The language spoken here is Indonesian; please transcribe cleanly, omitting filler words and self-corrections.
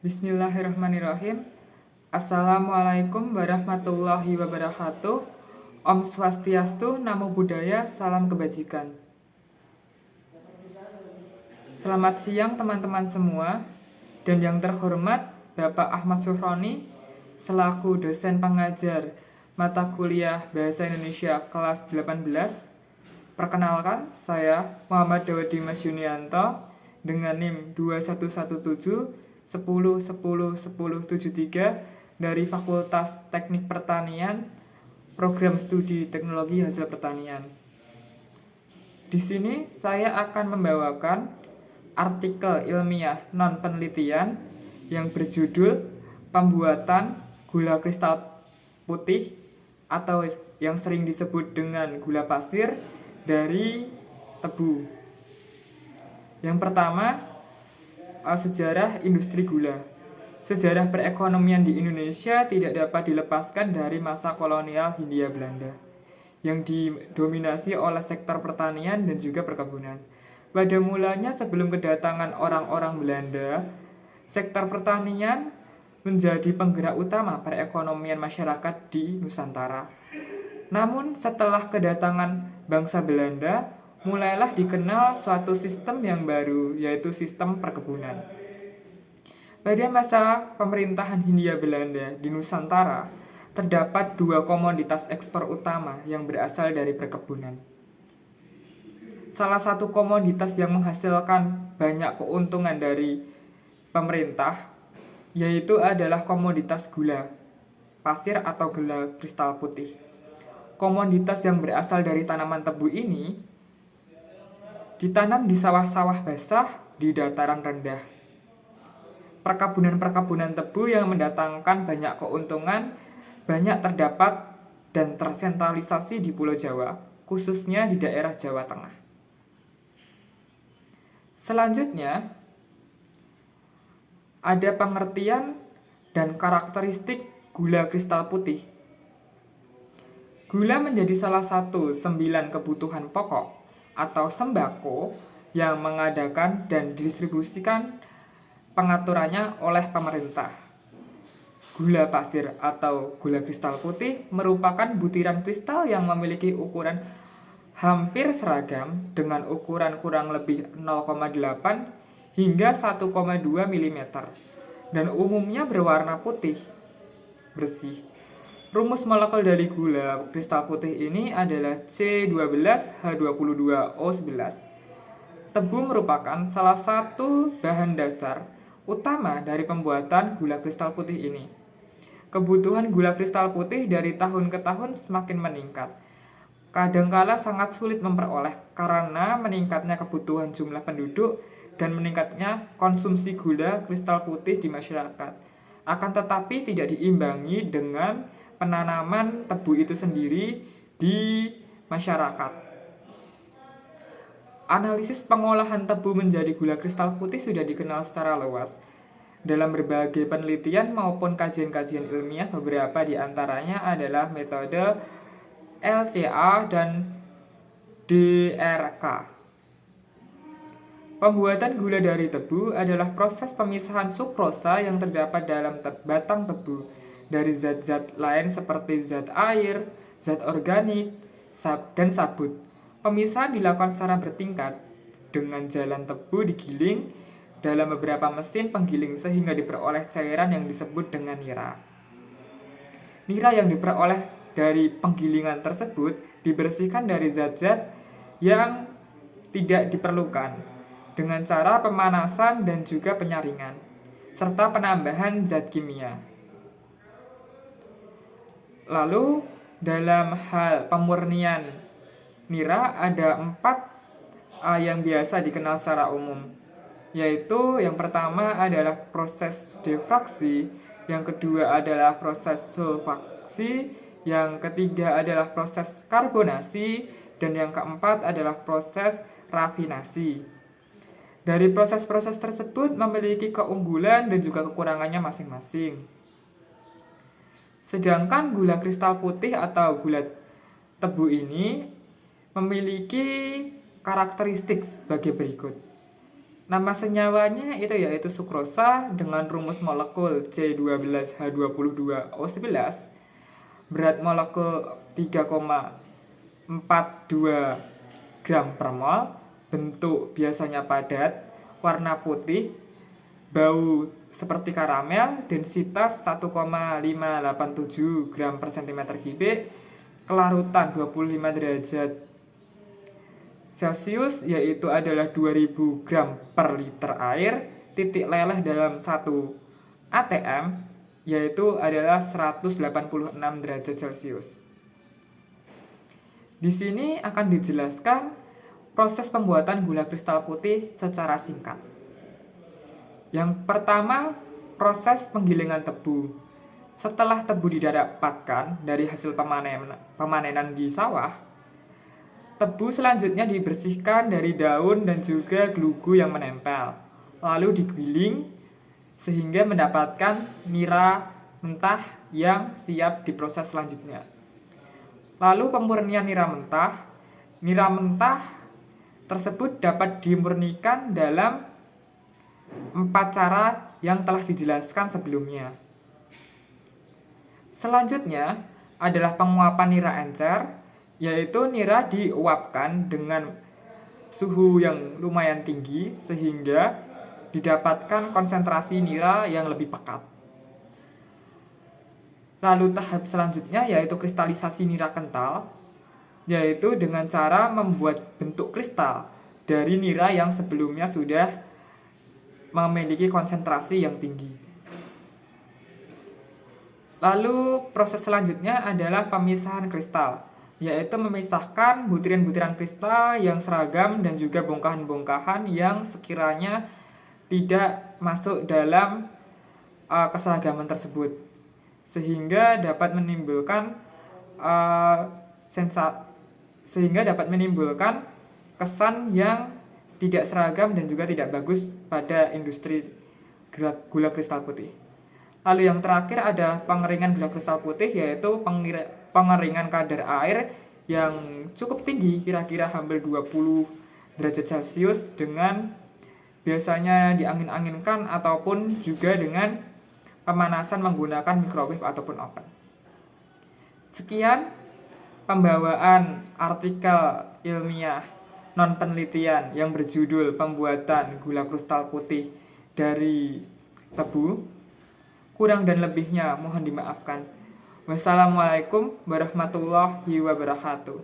Bismillahirrahmanirrahim. Assalamualaikum warahmatullahi wabarakatuh. Om Swastiastu, Namo Buddhaya, salam kebajikan. Selamat siang teman-teman semua. Dan yang terhormat Bapak Ahmad Suhroni selaku dosen pengajar mata kuliah Bahasa Indonesia kelas 18. Perkenalkan, saya Muhammad Dawud Dimas Yunianto dengan NIM 2117 10 10 10 73 dari Fakultas Teknik Pertanian, Program Studi Teknologi Hasil Pertanian. Di sini saya akan membawakan artikel ilmiah non-penelitian yang berjudul Pembuatan Gula Kristal Putih atau yang sering disebut dengan gula pasir dari tebu. Yang pertama, sejarah industri gula. Sejarah perekonomian di Indonesia tidak dapat dilepaskan dari masa kolonial Hindia Belanda yang didominasi oleh sektor pertanian dan juga perkebunan. Pada mulanya sebelum kedatangan orang-orang Belanda, sektor pertanian menjadi penggerak utama perekonomian masyarakat di Nusantara. Namun setelah kedatangan bangsa Belanda, mulailah dikenal suatu sistem yang baru, yaitu sistem perkebunan. Pada masa pemerintahan Hindia Belanda di Nusantara, terdapat dua komoditas ekspor utama yang berasal dari perkebunan. Salah satu komoditas yang menghasilkan banyak keuntungan dari pemerintah, yaitu adalah komoditas gula pasir atau gula kristal putih. Komoditas yang berasal dari tanaman tebu ini ditanam di sawah-sawah basah di dataran rendah. Perkebunan-perkebunan tebu yang mendatangkan banyak keuntungan banyak terdapat dan tersentralisasi di Pulau Jawa, khususnya di daerah Jawa Tengah. Selanjutnya, ada pengertian dan karakteristik gula kristal putih. Gula menjadi salah satu 9 kebutuhan pokok atau sembako yang mengadakan dan didistribusikan pengaturannya oleh pemerintah. Gula pasir atau gula kristal putih merupakan butiran kristal yang memiliki ukuran hampir seragam dengan ukuran kurang lebih 0,8 hingga 1,2 mm dan umumnya berwarna putih bersih. Rumus molekul dari gula kristal putih ini adalah C12H22O11. Tebu merupakan salah satu bahan dasar utama dari pembuatan gula kristal putih ini. Kebutuhan gula kristal putih dari tahun ke tahun semakin meningkat. Kadangkala sangat sulit memperoleh karena meningkatnya kebutuhan jumlah penduduk dan meningkatnya konsumsi gula kristal putih di masyarakat. Akan tetapi tidak diimbangi dengan penanaman tebu itu sendiri di masyarakat. Analisis pengolahan tebu menjadi gula kristal putih sudah dikenal secara luas. Dalam berbagai penelitian maupun kajian-kajian ilmiah, beberapa di antaranya adalah metode LCA dan DRK. Pembuatan gula dari tebu adalah proses pemisahan sukrosa yang terdapat dalam batang tebu dari zat-zat lain seperti zat air, zat organik, dan sabut. Pemisahan dilakukan secara bertingkat dengan jalan tebu digiling dalam beberapa mesin penggiling sehingga diperoleh cairan yang disebut dengan nira. Nira yang diperoleh dari penggilingan tersebut dibersihkan dari zat-zat yang tidak diperlukan dengan cara pemanasan dan juga penyaringan serta penambahan zat kimia. Lalu dalam hal pemurnian nira ada 4 yang biasa dikenal secara umum, yaitu yang pertama adalah proses diffraksi, yang kedua adalah proses sulfaksi, yang ketiga adalah proses karbonasi, dan yang keempat adalah proses rafinasi. Dari proses-proses tersebut memiliki keunggulan dan juga kekurangannya masing-masing. Sedangkan gula kristal putih atau gula tebu ini memiliki karakteristik sebagai berikut. Nama senyawanya itu yaitu sukrosa dengan rumus molekul C12H22O11, berat molekul 3,42 gram per mol, bentuk biasanya padat, warna putih, bau seperti karamel, densitas 1,587 gram per cm kubik, kelarutan 25 derajat Celcius yaitu adalah 2000 gram per liter air, titik leleh dalam 1 atm yaitu adalah 186 derajat Celcius. Di sini akan dijelaskan proses pembuatan gula kristal putih secara singkat. Yang pertama, proses penggilingan tebu. Setelah tebu didapatkan dari hasil pemanenan di sawah, tebu selanjutnya dibersihkan dari daun dan juga glugu yang menempel, lalu digiling sehingga mendapatkan nira mentah yang siap diproses selanjutnya. Lalu pemurnian nira mentah tersebut dapat dimurnikan dalam 4 cara yang telah dijelaskan sebelumnya. Selanjutnya adalah penguapan nira encer, yaitu nira diuapkan dengan suhu yang lumayan tinggi sehingga didapatkan konsentrasi nira yang lebih pekat. Lalu tahap selanjutnya yaitu kristalisasi nira kental, yaitu dengan cara membuat bentuk kristal dari nira yang sebelumnya sudah memiliki konsentrasi yang tinggi. Lalu proses selanjutnya adalah pemisahan kristal, yaitu memisahkan butiran-butiran kristal yang seragam dan juga bongkahan-bongkahan yang sekiranya tidak masuk dalam keseragaman tersebut, sehingga dapat menimbulkan kesan yang tidak seragam dan juga tidak bagus pada industri gula kristal putih. Lalu yang terakhir adalah pengeringan gula kristal putih, yaitu pengeringan kadar air yang cukup tinggi, kira-kira hampir 20 derajat Celcius, dengan biasanya diangin-anginkan ataupun juga dengan pemanasan menggunakan microwave ataupun oven. Sekian pembawaan artikel ilmiah non-penelitian yang berjudul pembuatan gula kristal putih dari tebu. Kurang dan lebihnya mohon dimaafkan. Wassalamualaikum warahmatullahi wabarakatuh.